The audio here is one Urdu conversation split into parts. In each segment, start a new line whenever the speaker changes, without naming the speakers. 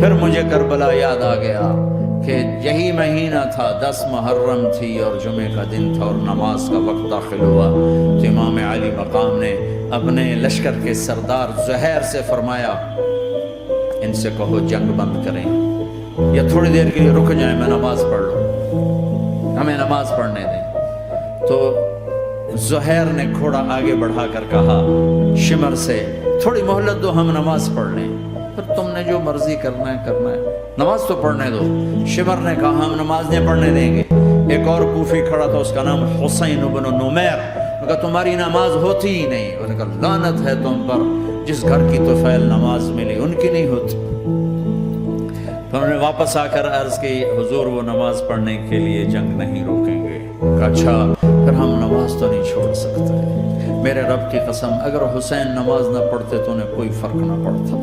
پھر مجھے کربلا یاد آ گیا کہ یہی مہینہ تھا، 10 محرم تھی اور جمعے کا دن تھا اور نماز کا وقت داخل ہوا تو امام علی مقام نے اپنے لشکر کے سردار زہیر سے فرمایا ان سے کہو جنگ بند کریں یا تھوڑی دیر کے لیے رک جائیں، میں نماز پڑھ لوں، ہمیں نماز پڑھنے دیں۔ تو زہیر نے گھوڑا آگے بڑھا کر کہا شمر سے تھوڑی مہلت دو، ہم نماز پڑھ لیں، پھر تم نے جو مرضی کرنا ہے، نماز تو پڑھنے دو۔ شمر نے کہا ہم نماز نہیں پڑھنے دیں گے۔ ایک اور کوفی کھڑا تھا، اس کا نام حسین بن نمیر، انہوں نے کہا تمہاری نماز ہوتی ہی نہیں۔ انہوں نے کہا لعنت ہے تم پر، جس گھر کی طفیل نماز ملی ان کی نہیں ہوتی۔ تو انہوں نے واپس آ کر عرض کی حضور وہ نماز پڑھنے کے لیے جنگ نہیں روکیں گے۔ کہا اچھا پھر ہم نماز تو نہیں چھوڑ سکتے۔ میرے رب کی قسم اگر حسین نماز نہ پڑھتے تو انہیں کوئی فرق نہ پڑتا،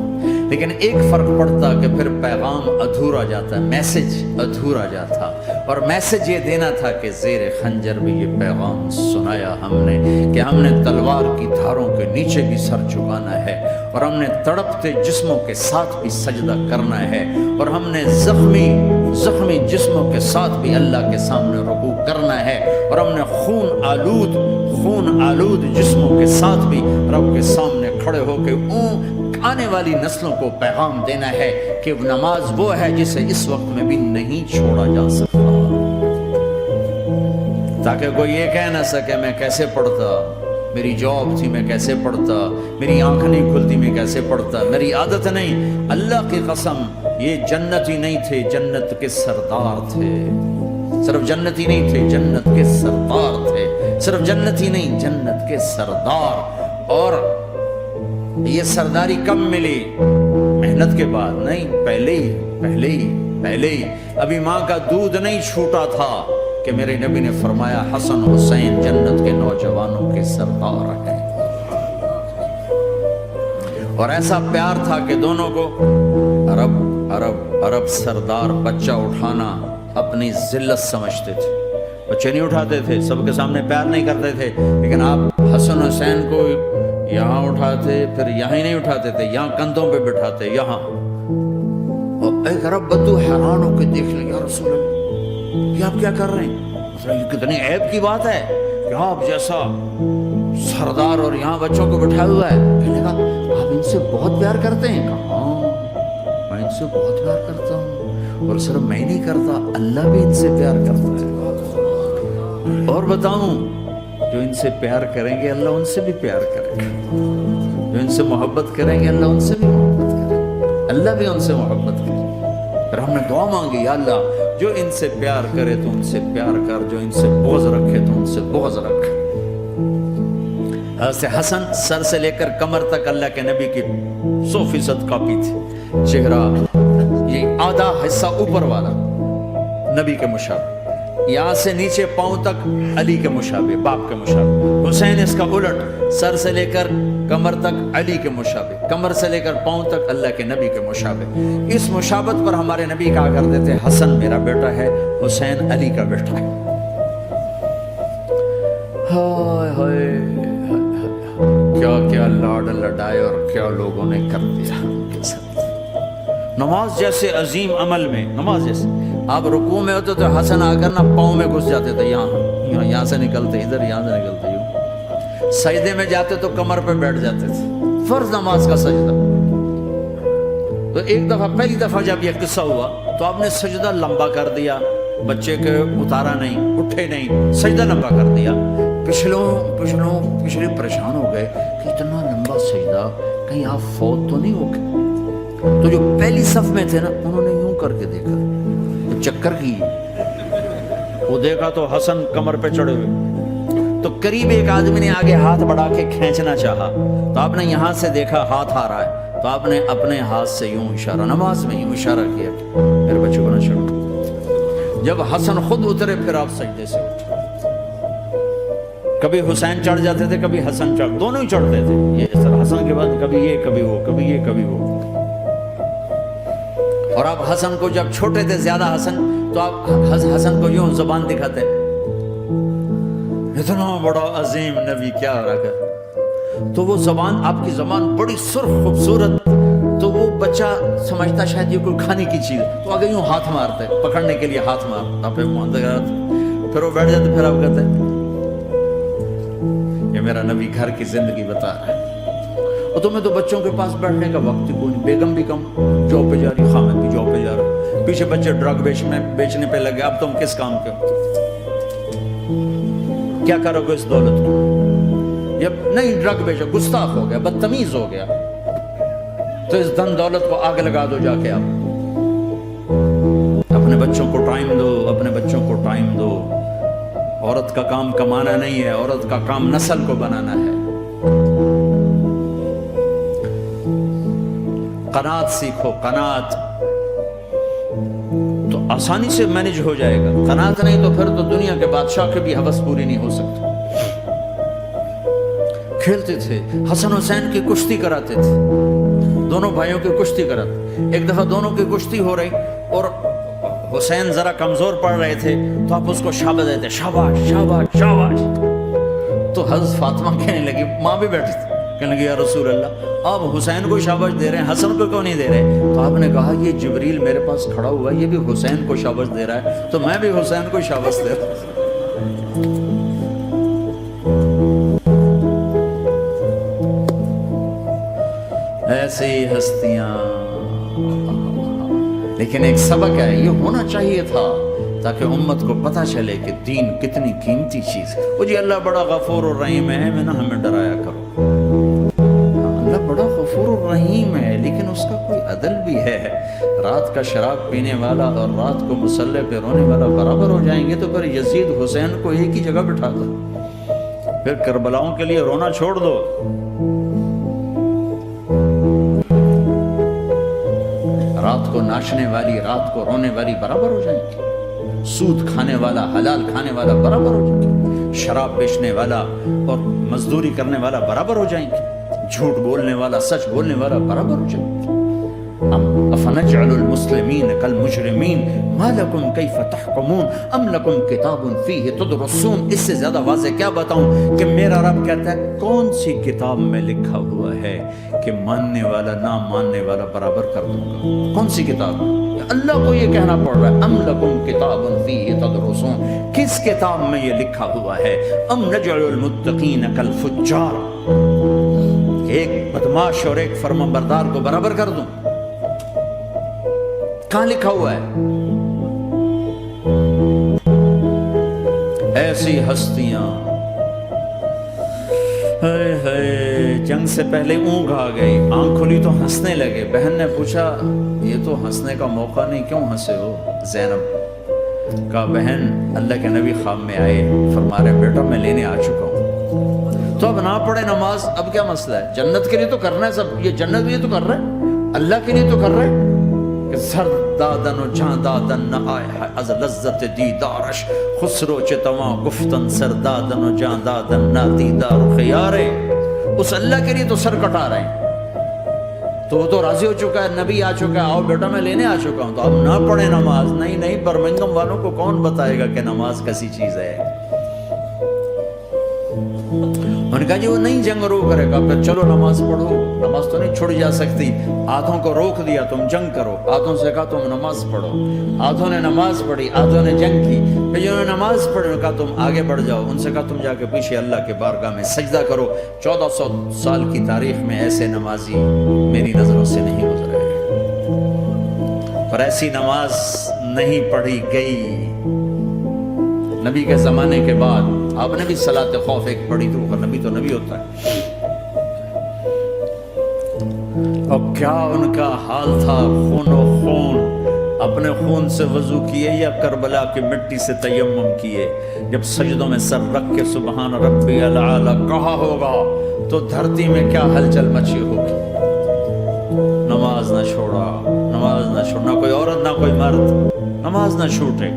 لیکن ایک فرق پڑتا کہ پھر پیغام ادھورا جاتا، میسج ادھورا جاتا، اور میسج یہ دینا تھا کہ زیر خنجر بھی یہ پیغام سنایا ہم نے کہ ہم نے تلوار کی دھاروں کے نیچے بھی سر جھکانا ہے، اور ہم نے تڑپتے جسموں کے ساتھ بھی سجدہ کرنا ہے، اور ہم نے زخمی جسموں کے ساتھ بھی اللہ کے سامنے رکوع کرنا ہے، اور ہم نے خون آلود جسموں کے ساتھ بھی رب کے سامنے کھڑے ہو کے آنے والی نسلوں کو پیغام دینا ہے کہ نماز وہ ہے جسے اس وقت میں بھی نہیں چھوڑا جا سکتا، تاکہ کوئی یہ کہہ نہ سکے میں کیسے پڑھتا، میری جاب تھی میں کیسے پڑھتا، میری آنکھ نہیں کھلتی میں کیسے پڑھتا، میری عادت نہیں۔ اللہ کی قسم یہ جنتی نہیں تھے، جنت کے سردار تھے، صرف جنتی نہیں تھے، جنت کے سردار تھے، صرف جنتی نہیں جنت کے سردار۔ اور یہ سرداری کب ملی؟ محنت کے بعد نہیں، پہلے ہی ابھی ماں کا دودھ نہیں چھوٹا تھا کہ میرے نبی نے فرمایا حسن حسین جنت کے نوجوانوں کے سردار ہیں، اور ایسا پیار تھا کہ دونوں کو عرب سردار بچہ اٹھانا اپنی ذلت سمجھتے تھے، بچے نہیں اٹھاتے تھے، سب کے سامنے پیار نہیں کرتے تھے، لیکن آپ حسن حسین کو یہاں اٹھاتے، پھر یہاں ہی نہیں اٹھاتے تھے، یہاں کندھوں پہ بٹھاتے، یہاں۔ اور ایک عرب بدو حیران ہو کے دیکھ لیں، یا رسول اللہ یہ آپ کیا کر رہے ہیں؟ یہ کتنی عیب کی بات ہے کہ آپ جیسا سردار اور یہاں بچوں کو بٹھایا ہوا ہے۔ کہنے لگا آپ ان سے بہت پیار کرتے ہیں؟ کہا ہاں میں ان سے بہت پیار کرتا ہوں، اور صرف میں نہیں کرتا، اللہ بھی ان سے پیار کرتا ہے۔ اور بتاؤں جو ان سے پیار کریں گے اللہ ان سے بھی پیار کرے گا، جو ان سے محبت کریں گے اللہ ان سے بھی محبت کرے گا، اللہ بھی ان سے محبت کرے گا۔ پھر ہم نے دعا مانگی یا اللہ جو ان سے پیار کرے تو ان سے پیار کر، جو ان سے بغض رکھے تو ان سے بغض رکھ۔ حضرت حسن سر سے لے کر کمر تک اللہ کے نبی کی 100% کاپی تھی، چہرہ یہ آدھا حصہ اوپر والا نبی کے مشابہ، یہاں سے نیچے پاؤں تک علی کے مشابہ، باپ کے مشابہ۔ حسین اس کا الٹ، سر سے لے کر کمر تک علی کے مشابہ، کمر سے لے کر پاؤں تک اللہ کے نبی کے مشابہ۔ اس مشابہت پر ہمارے نبی کہا کرتے تھے حسن میرا بیٹا ہے، حسین علی کا بیٹا ہے۔ ہائے ہائے کیا کیا لاڈ لڈائے اور کیا لوگوں نے کر دیا کے ساتھ۔ نماز جیسے عظیم عمل میں، نماز جیسے آپ رکوع میں ہوتے تو حسن آ کر نہ پاؤں میں گھس جاتے تھے، یہاں سے نکلتے ادھر، یہاں سے نکلتے یوں، سجدے میں جاتے تو کمر پہ بیٹھ جاتے تھے، فرض نماز کا سجدہ۔ تو ایک دفعہ پہلی دفعہ جب یہ قصہ ہوا تو آپ نے سجدہ لمبا کر دیا، بچے کے اتارا نہیں، اٹھے نہیں، سجدہ لمبا کر دیا۔ پچھلے پریشان ہو گئے کہ اتنا لمبا سجدہ کہیں آپ فوت تو نہیں ہو گئے؟ تو جو پہلی صف میں تھے نا انہوں نے یوں کر کے دیکھا، چکر کی وہ دیکھا تو حسن کمر پہ چڑھے ہوئے، تو قریب ایک آدمی نے آگے ہاتھ بڑھا کے کھینچنا چاہا، تو آپ نے یہاں سے دیکھا ہاتھ آ رہا ہے، تو آپ نے اپنے ہاتھ سے یوں اشارہ، نماز میں یوں اشارہ کیا کہ میرے بچے کو نہ چڑھو۔ جب حسن خود اترے پھر آپ سجدے سے اٹھے، کبھی حسین چڑھ جاتے تھے، کبھی حسن چڑھ، دونوں ہی چڑھتے تھے، یہ اس طرح حسن کے بعد کبھی یہ کبھی وہ، کبھی یہ کبھی وہ۔ اور آپ حسن کو جب چھوٹے تھے زیادہ حسن، تو آپ حسن کو یوں زبان دکھاتے، اتنا بڑا عظیم نبی کیا رکھا، تو وہ زبان، آپ کی زبان بڑی سرخ خوبصورت، تو وہ بچہ سمجھتا شاید یہ کوئی کھانے کی چیز ہے، تو آگے یوں ہاتھ مارتا ہے، پکڑنے کے لیے ہاتھ مارتا، پھر وہ بیٹھ جاتے، پھر آپ کہتے ہیں یہ میرا نبی گھر کی زندگی بتا رہا ہے۔ اور تمہیں تو بچوں کے پاس بیٹھنے کا وقت ہی کوئی نہیں، بیگم بھی کم جاب پہ جا رہی، خامد بھی جاب پہ جا رہا، پیچھے بچے ڈرگ بیچنے پہ لگے، اب تم کس کام کے ہو؟ کیا کرو گے اس دولت کو؟ یہ نہیں ڈرگ بیچو، گستاخ ہو گیا، بدتمیز ہو گیا، تو اس دن دولت کو آگ لگا دو جا کے۔ اب اپنے بچوں کو ٹائم دو، اپنے بچوں کو ٹائم دو۔ عورت کا کام کمانا نہیں ہے، عورت کا کام نسل کو بنانا ہے۔ قناعت سیکھو، قناعت تو آسانی سے مینج ہو جائے گا، قناعت نہیں تو پھر تو دنیا کے بادشاہ کی بھی ہوس پوری نہیں ہو سکتی۔ کھیلتے تھے، حسن حسین کی کشتی کراتے تھے، دونوں بھائیوں کی کشتی کراتے۔ ایک دفعہ دونوں کی کشتی ہو رہی اور حسین ذرا کمزور پڑ رہے تھے، تو آپ اس کو شاباش دیتے، شاباش شاباش شاباش۔ تو حضرت فاطمہ کہنے لگی، ماں بھی بیٹھی تھی، کہنے لگی یا رسول اللہ آپ حسین کو شاباش دے رہے ہیں، حسن کو کیوں نہیں دے رہے؟ تو آپ نے کہا یہ جبریل میرے پاس کھڑا ہوا ہے، یہ بھی حسین کو شاباش دے رہا ہے، تو میں بھی حسین کو شاباش دے رہا ہوں۔ ایسی ہستیاں، لیکن ایک سبق ہے، یہ ہونا چاہیے تھا تاکہ امت کو پتہ چلے کہ دین کتنی قیمتی چیز ہے۔ وہ جی اللہ بڑا غفور الرحیم ہے، میں نہ ہمیں ڈرایا کرو۔ اللہ بڑا غفور الرحیم ہے، لیکن اس کا کوئی عدل بھی ہے۔ رات کا شراب پینے والا اور رات کو مسلح پہ رونے والا برابر ہو جائیں گے، تو پھر یزید حسین کو ایک ہی جگہ بٹھا دو، پھر کربلاؤں کے لیے رونا چھوڑ دو۔ رات کو ناچنے والی، رات کو رونے والی برابر ہو جائیں گے، سود کھانے والا، حلال کھانے والا برابر ہو جائیں گے، شراب بیچنے والا اور مزدوری کرنے والا برابر ہو جائیں گے، جھوٹ بولنے والا، سچ بولنے والا برابر ہو جائیں گے۔ افنجعل المسلمین کالمجرمین ما لکم کیف تحکمون ام لکم کتاب فیہ تدرسون۔ اس سے زیادہ واضح کیا بتاؤں کہ میرا رب کہتا ہے کون سی کتاب میں لکھا ہوا ہے کہ ماننے والا نہ ماننے والا برابر کر دوں گا؟ کون سی کتاب؟ اللہ کو یہ کہنا پڑ رہا ہے ام لکم کتاب فیہ تدرسون، کس کتاب میں یہ لکھا ہوا ہے؟ ام نجعل المتقین کالفجار، ایک بدماش اور ایک فرمانبردار کو برابر کر دوں؟ کہاں لکھا ہوا ہے؟ ایسی ہستیاں، جنگ سے پہلے اونگ آ گئی، آنکھ کھلی تو ہنسنے لگے۔ بہن نے پوچھا یہ تو ہنسنے کا موقع نہیں، کیوں ہنسے ہو؟ زینب کہا بہن اللہ کے نبی خواب میں آئے، فرما رہے بیٹا میں لینے آ چکا ہوں، تو اب نہ پڑھے نماز، اب کیا مسئلہ ہے؟ جنت کے لیے تو کرنا ہے سب، یہ جنت بھی تو کر رہا ہے، اللہ کے لیے تو کر رہا ہے کہ سر دادن و جان دادن نہ آئے ہے از لذت دیدارش، خسرو چتواں گفتن سر دادن و جان دادن نہ دیدار خیارے۔ اس اللہ کے لیے تو سر کٹا رہے ہیں، تو وہ تو راضی ہو چکا ہے، نبی آ چکا ہے، آؤ بیٹا میں لینے آ چکا ہوں، تو اب نہ پڑھے نماز؟ نہیں نہیں، برمنگم والوں کو کون بتائے گا کہ نماز کیسی چیز ہے؟ انہوں نے کہا جی وہ نہیں جنگ رو کرے گا، پھر چلو نماز پڑھو، نماز تو نہیں چھوڑ جا سکتی۔ آدھوں کو روک دیا تم جنگ کرو، آدھوں سے کہا تم نماز پڑھو، آدھوں نے نماز پڑھی، آدھوں نے جنگ کی، پھر جنہوں نے نماز پڑھی انہوں نے کہا تم آگے بڑھ جاؤ، ان سے کہا تم جا کے پیچھے اللہ کے بارگاہ میں سجدہ کرو۔ 1400 سال کی تاریخ میں ایسے نمازی میری نظروں سے نہیں گزرے، پر ایسی نماز نہیں پڑھی گئی نبی کے زمانے کے بعد۔ آپ نے بھی صلاۃ خوف ایک پڑھی تو وہ نبی تو نبی ہوتا ہے، اور کیا ان کا حال تھا، خون و خون، اپنے خون سے وضو کیے یا کربلا کی مٹی سے تیمم کیے؟ جب سجدوں میں سر رکھ کے سبحان ربی الاعلی کہا ہوگا تو دھرتی میں کیا ہلچل مچی ہوگی۔ نماز نہ چھوڑا، نماز نہ چھوڑنا، کوئی عورت نہ کوئی مرد نماز نہ چھوٹے۔